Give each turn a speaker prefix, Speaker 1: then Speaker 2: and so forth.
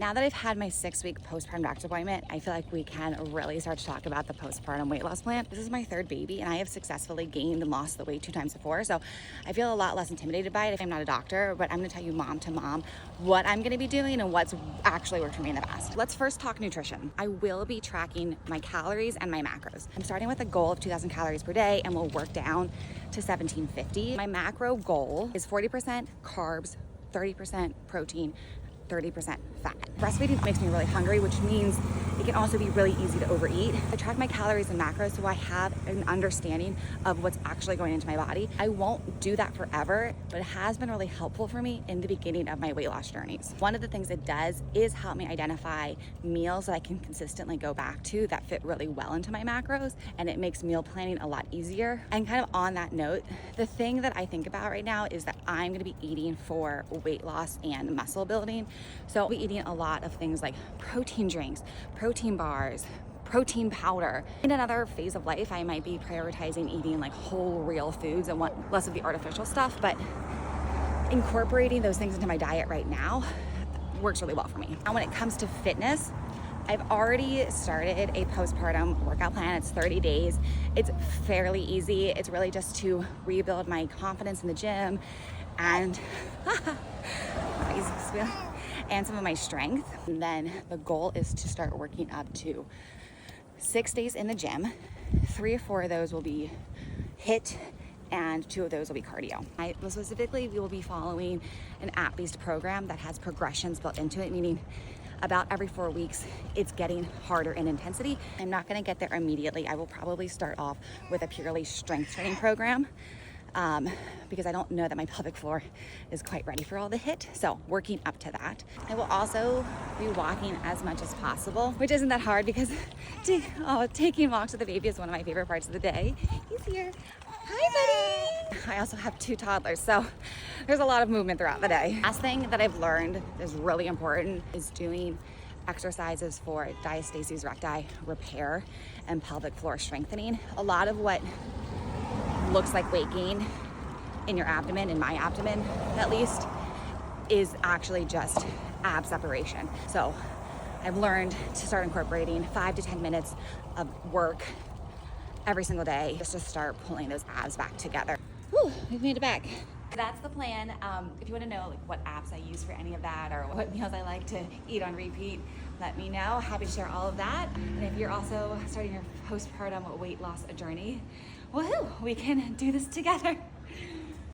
Speaker 1: Now that I've had my 6-week postpartum doctor's appointment, I feel like we can really start to talk about the postpartum weight loss plan. This is my 3rd baby, and I have successfully gained and lost the weight 2 times before, so I feel a lot less intimidated by it if I'm not a doctor, but I'm gonna tell you mom to mom what I'm gonna be doing and what's actually worked for me in the past. Let's first talk nutrition. I will be tracking my calories and my macros. I'm starting with a goal of 2,000 calories per day, and we'll work down to 1,750. My macro goal is 40% carbs, 30% protein, 30% fat. Breastfeeding makes me really hungry, which means it can also be really easy to overeat. I track my calories and macros so I have an understanding of what's actually going into my body. I won't do that forever, but it has been really helpful for me in the beginning of my weight loss journeys. One of the things it does is help me identify meals that I can consistently go back to that fit really well into my macros, and it makes meal planning a lot easier. And kind of on that note, the thing that I think about right now is that I'm gonna be eating for weight loss and muscle building. So I'll be eating a lot of things like protein drinks, protein bars, protein powder. In another phase of life, I might be prioritizing eating like whole real foods and want less of the artificial stuff, but incorporating those things into my diet right now works really well for me. And when it comes to fitness, I've already started a postpartum workout plan. It's 30 days. It's fairly easy. It's really just to rebuild my confidence in the gym and and some of my strength. And then the goal is to start working up to 6 days in the gym. 3 or 4 of those will be HIIT and 2 of those will be cardio. We will be following an app-based program that has progressions built into it, meaning about every 4 weeks, it's getting harder in intensity. I'm not gonna get there immediately. I will probably start off with a purely strength training program because I don't know that my pelvic floor is quite ready for all the HIIT. So working up to that. I will also be walking as much as possible, which isn't that hard because taking walks with the baby is one of my favorite parts of the day. He's here. Hi, buddy. I also have 2 toddlers, so there's a lot of movement throughout the day. Last thing that I've learned is really important is doing exercises for diastasis recti repair and pelvic floor strengthening. A lot of what looks like weight gain in your abdomen, in my abdomen at least, is actually just ab separation. So I've learned to start incorporating 5 to 10 minutes of work every single day just to start pulling those abs back together. Whew, we've made it back. That's the plan. If you want to know like what apps I use for any of that or what meals I like to eat on repeat, let me know. Happy to share all of that. And if you're also starting your postpartum weight loss journey, woohoo, we can do this together.